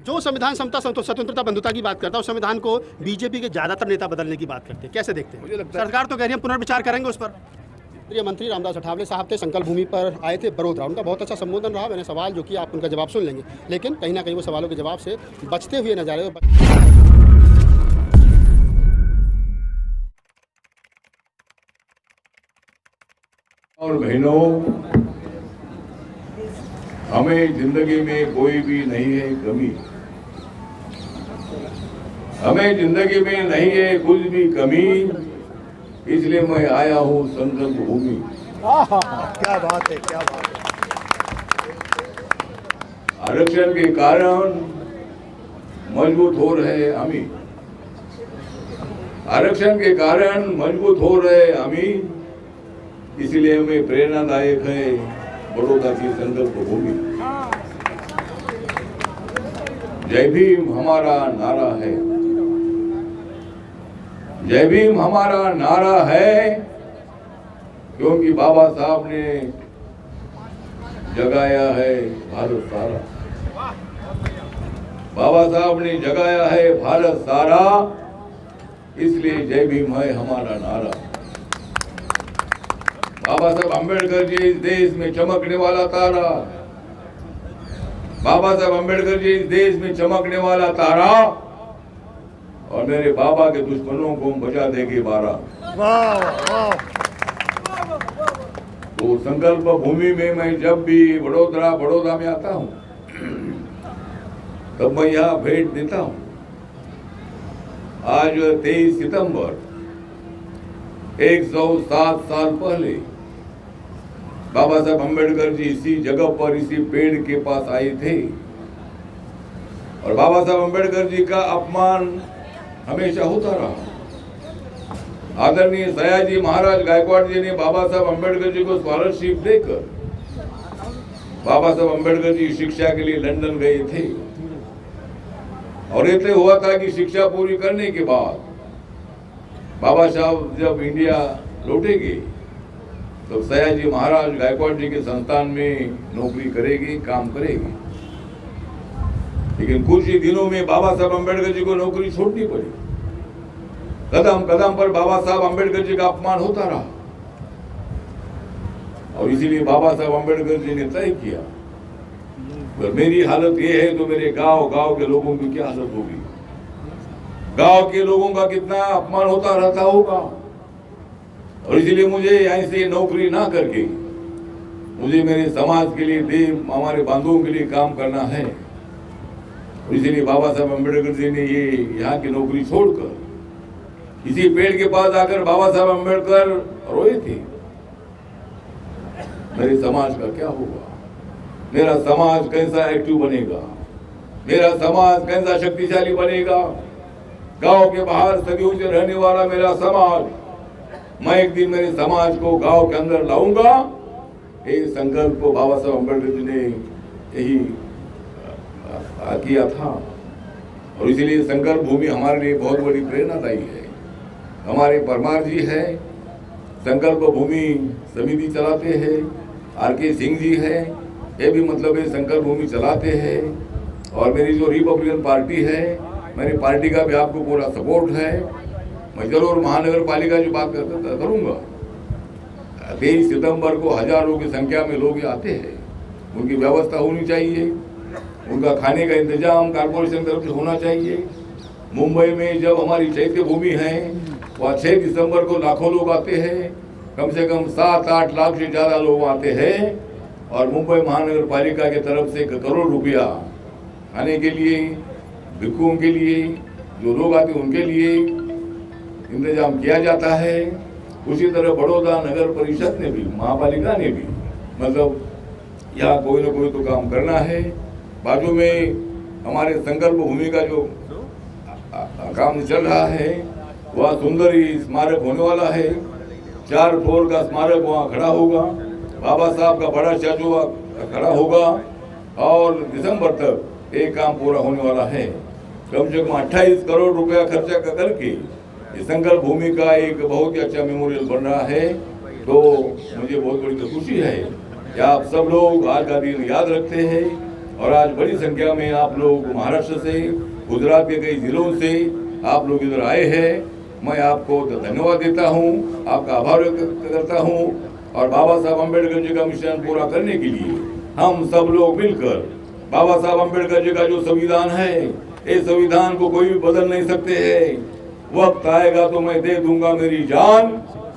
जो संविधान समता स्वतंत्रता बंधुता की बात करता है उस संविधान को बीजेपी के ज़्यादातर नेता बदलने की बात करते हैं, कैसे देखते हैं? मुझे लगता है सरकार तो कह रही है पुनर्विचार करेंगे उस पर। प्रिय मंत्री रामदास अठावले साहब थे, संकल्प भूमि पर आए थे बड़ोदरा, उनका बहुत अच्छा संबोधन रहा। मैंने सवाल जो किया आप उनका जवाब सुन लेंगे, लेकिन कहीं ना कहीं वो सवालों के जवाब से बचते हुए नजर आ रहे हो। और बहनों, हमें जिंदगी में कोई भी नहीं है कमी, हमें जिंदगी में नहीं है कुछ भी कमी, इसलिए मैं आया हूँ संकल्प भूमि। क्या बात है, क्या बात है। आरक्षण के कारण मजबूत हो रहे हामी, आरक्षण के कारण मजबूत हो रहे हामी, इसलिए हमें प्रेरणादायक है बड़ौदा की संकल्प भूमि। जय भीम हमारा नारा है, जय भीम हमारा नारा है, क्योंकि बाबा साहब ने जगाया है भारत सारा, बाबा साहब ने जगाया है भारत सारा, इसलिए जय भीम है हमारा नारा। बाबा साहब अम्बेडकर जी इस देश में चमकने वाला तारा, बाबा साहब अम्बेडकर जी इस देश में चमकने वाला तारा, और मेरे बाबा के दुश्मनों को हम बचा देंगे 12। तो संकल्प भूमि में मैं जब भी बड़ौदा में आता हूँ तब मैं यहाँ भेंट देता हूँ। आज 23 सितंबर 107 साल पहले बाबा साहब अम्बेडकर जी इसी जगह पर इसी पेड़ के पास आए थे, और बाबा साहब अम्बेडकर जी का अपमान हमेशा होता रहा। आदरणीय सयाजी महाराज गायकवाड़ जी ने बाबा साहब अम्बेडकर जी को स्कॉलरशिप देकर बाबा साहब अम्बेडकर जी शिक्षा के लिए लंदन गए थे, और ऐसे हुआ था कि शिक्षा पूरी करने के बाद बाबा साहब जब इंडिया लौटेंगे तो सयाजी महाराज गायकवाड़ जी के संस्थान में नौकरी करेगी, काम करेगी। लेकिन कुछ ही दिनों में बाबा साहब अम्बेडकर जी को नौकरी छोड़नी पड़ी। कदम कदम पर बाबा साहब अम्बेडकर जी का अपमान होता रहा, और इसीलिए बाबा साहब अम्बेडकर जी ने तय किया, अगर मेरी हालत ये है तो मेरे गांव के लोगों की क्या हालत होगी, गांव के लोगों का कितना अपमान होता रहता होगा। और इसलिए मुझे यहाँ से नौकरी ना करके मुझे मेरे समाज के लिए, हमारे बांधवों के लिए काम करना है। और इसलिए बाबा साहब अम्बेडकर जी ने ये यहाँ की नौकरी छोड़कर इसी पेड़ के पास आकर बाबा साहब अम्बेडकर रोए थे, मेरे समाज का क्या होगा, मेरा समाज कैसा एक्टिव बनेगा, मेरा समाज कैसा शक्तिशाली बनेगा, गांव के बाहर सदियों से रहने वाला मेरा समाज, मैं एक दिन मेरे समाज को गांव के अंदर लाऊंगा। ये संकल्प को बाबा साहब अम्बेडकर जी ने यही किया था, और इसीलिए संकल्प भूमि हमारे लिए बहुत बड़ी प्रेरणादायी है। हमारे परमार जी है, संकल्प भूमि समिति चलाते हैं, RK सिंह जी है, ये भी मतलब ये संकल्प भूमि चलाते हैं। और मेरी जो रिपब्लिकन पार्टी है, मेरी पार्टी का भी आपको पूरा सपोर्ट है। मैं जरूर महानगर पालिका की बात करूंगा। 23 सितंबर को हजारों की संख्या में लोग आते हैं, उनकी व्यवस्था होनी चाहिए, उनका खाने का इंतजाम कारपोरेशन तरफ से होना चाहिए। मुंबई में जब हमारी चैत्य भूमि है, वहाँ 6 दिसंबर को लाखों लोग आते हैं, कम से कम 7-8 लाख से ज़्यादा लोग आते हैं, और मुंबई महानगर पालिका की तरफ से 1 करोड़ रुपया खाने के लिए, भिक्षुओं के लिए, जो लोग आते हैं उनके लिए इंतजाम किया जाता है। उसी तरह बड़ौदा नगर परिषद ने भी, महापालिका ने भी, मतलब यहाँ कोई ना कोई तो काम करना है। बाजू में हमारे संकल्प भूमि का जो काम चल रहा है, वह सुंदरी स्मारक होने वाला है। 4 फ्लोर का स्मारक वहाँ खड़ा होगा, बाबा साहब का बड़ा स्टैचू खड़ा होगा, और दिसंबर तक एक काम पूरा होने वाला है। कम से कम 28 करोड़ रुपया खर्चा करके इस संकल्प भूमि का एक बहुत ही अच्छा मेमोरियल बन रहा है। तो मुझे बहुत बड़ी खुशी है कि आप सब लोग आज का दिन याद रखते हैं, और आज बड़ी संख्या में आप लोग महाराष्ट्र से, गुजरात के कई जिलों से आप लोग इधर आए हैं। मैं आपको धन्यवाद देता हूँ, आपका आभार व्यक्त करता हूँ। और बाबा साहब अम्बेडकर जी का मिशन पूरा करने के लिए हम सब लोग मिलकर बाबा साहब अम्बेडकर जी का जो संविधान है, इस संविधान को कोई भी बदल नहीं सकते हैं। वक्त आएगा तो मैं दे दूंगा मेरी जान,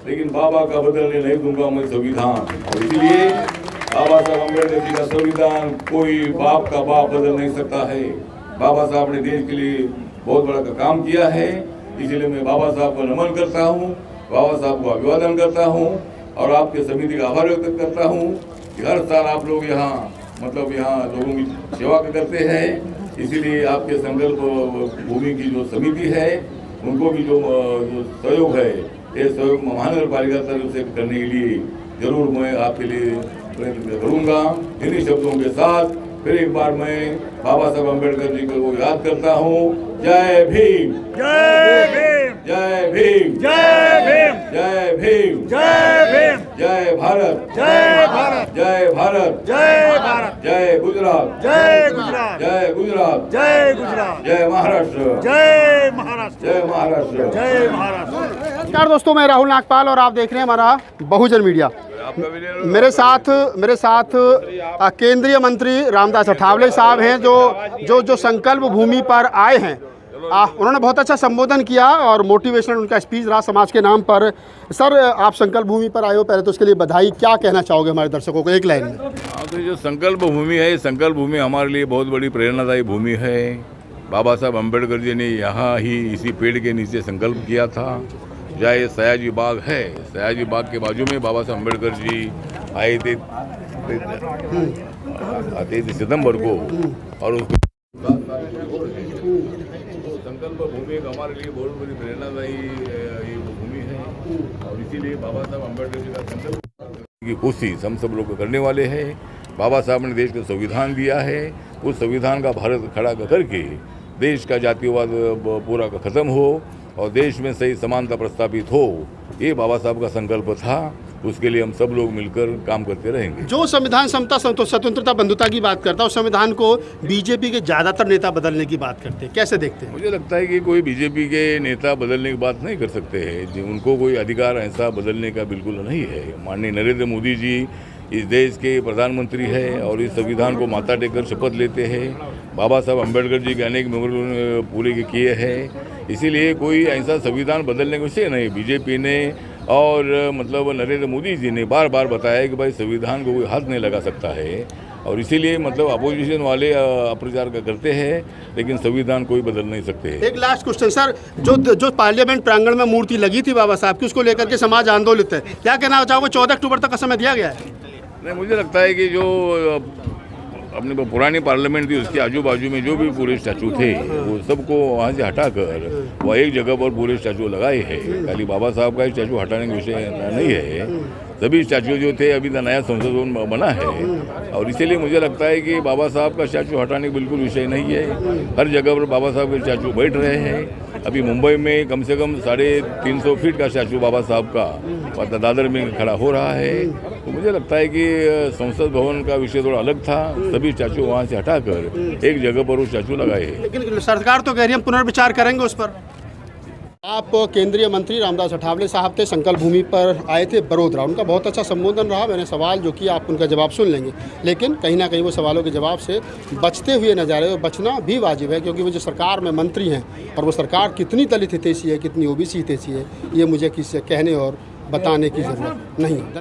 लेकिन बाबा का बदलने नहीं दूंगा मैं संविधान। और इसलिए बाबा साहब अम्बेडकर जी का संविधान कोई बाप का बाप बदल नहीं सकता है। बाबा साहब ने देश के लिए बहुत बड़ा काम किया है, इसलिए मैं बाबा साहब को नमन करता हूँ, बाबा साहब को अभिवादन करता हूँ और आपके समिति का आभार व्यक्त करता हूँ कि हर साल आप लोग यहाँ यहाँ लोगों की सेवा करते हैं। इसीलिए आपके संकल्प भूमि की जो समिति है उनको भी जो सहयोग है, ये सहयोग महानगर पालिका तरफ से करने के लिए जरूर मैं आपके लिए प्रयत्न करूँगा। इन्हीं शब्दों के साथ फिर एक बार मैं बाबा साहब अम्बेडकर जी को याद करता हूँ। जय भीम, जय भीम, जय भीम, जय भीम, जय भीम, जय भीम, जय भारत, जय भारत, जय भारत, जय भारत, जय गुजरात, जय गुजरात, जय गुजरात, जय गुजरात, जय महाराष्ट्र, जय महाराष्ट्र, जय महाराष्ट्र, जय महाराष्ट्र। नमस्कार दोस्तों, मैं राहुल नागपाल और आप देख रहे हैं हमारा बहुजन मीडिया। मेरे साथ केंद्रीय मंत्री रामदास अठावले साहब हैं जो संकल्प भूमि पर आए हैं। उन्होंने बहुत अच्छा संबोधन किया और मोटिवेशनल उनका स्पीच रहा समाज के नाम पर। सर, आप संकल्प भूमि पर आए हो, पहले तो उसके लिए बधाई। क्या कहना चाहोगे हमारे दर्शकों को एक लाइन में? तो जो संकल्प भूमि है, संकल्प भूमि हमारे लिए बहुत बड़ी प्रेरणादायी भूमि है। बाबा साहब अम्बेडकर जी ने यहाँ ही इसी पेड़ के नीचे संकल्प किया था। जहाँ ये सयाजी बाग है, सयाजी बाग के बाजू में बाबा साहब अम्बेडकर जी आए थे 23 सितंबर को और उसको संकल्प भूमि एक हमारे लिए बहुत बड़ी प्रेरणादायी ये भूमि है। और इसीलिए बाबा साहब अम्बेडकर जी का संकल्प की कोशिश हम सब लोग करने वाले हैं। बाबा साहब ने देश को संविधान दिया है, उस संविधान का भारत खड़ा करके देश का जातिवाद पूरा खत्म हो और देश में सही समानता प्रस्तापित हो, ये बाबा साहब का संकल्प था। उसके लिए हम सब लोग मिलकर काम करते रहेंगे। जो संविधान समता, स्वतंत्रता, बंधुता की बात करता है, उस संविधान को बीजेपी के ज़्यादातर नेता बदलने की बात करते हैं, कैसे देखते हैं? मुझे लगता है कि कोई बीजेपी के नेता बदलने की बात नहीं कर सकते हैं। उनको कोई अधिकार ऐसा बदलने का बिल्कुल नहीं है। माननीय नरेंद्र मोदी जी इस देश के प्रधानमंत्री है और इस संविधान को माथा टेककर शपथ लेते हैं। बाबा साहब अम्बेडकर जी के अनेक मेमोरियल पूरे किए हैं। इसीलिए कोई ऐसा संविधान बदलने का विषय नहीं। बीजेपी ने और नरेंद्र मोदी जी ने बार बार बताया कि भाई संविधान को कोई हाथ नहीं लगा सकता है और इसीलिए अपोजिशन वाले अप्रचार करते हैं, लेकिन संविधान कोई बदल नहीं सकते। एक लास्ट क्वेश्चन सर, जो पार्लियामेंट प्रांगण में मूर्ति लगी थी बाबा साहब की, उसको लेकर के समाज आंदोलित है, क्या कहना चाहोगे? 14 अक्टूबर तक का समय दिया गया है। नहीं, मुझे लगता है कि जो अपने पुरानी पार्लियामेंट थी उसके आजू बाजू में जो भी पूरे स्टैचू थे वो सबको वहाँ से हटाकर वह एक जगह पर पूरे स्टैचू लगाए हैं। खाली बाबा साहब का स्टैचू हटाने का विषय नहीं है। सभी स्टैचू जो थे, अभी तो नया संसद भवन बना है और इसीलिए मुझे लगता है कि बाबा साहब का स्टैचू हटाने का बिल्कुल विषय नहीं है। हर जगह पर बाबा साहब के स्टैचू बैठ रहे हैं। अभी मुंबई में कम से कम 350 फीट का स्टैचू बाबा साहब का दादर में खड़ा हो रहा है। तो मुझे लगता है कि संसद भवन का विषय थोड़ा अलग था। सभी स्टैचू वहाँ से हटाकर एक जगह पर वो स्टैचू लगाए हैं। लेकिन सरकार तो कह रही है हम पुनर्विचार करेंगे उस पर। आप केंद्रीय मंत्री रामदास अठावले साहब थे, संकल्प भूमि पर आए थे बड़ोदरा। उनका बहुत अच्छा संबोधन रहा। मैंने सवाल जो किया आप उनका जवाब सुन लेंगे, लेकिन कहीं ना कहीं वो सवालों के जवाब से बचते हुए नजर आ रहे हैं और बचना भी वाजिब है, क्योंकि वो जो सरकार में मंत्री हैं और वो सरकार कितनी दलित हितैषी है, कितनी ओबीसी हितैषी है, ये मुझे किसी कहने और बताने की ज़रूरत नहीं है।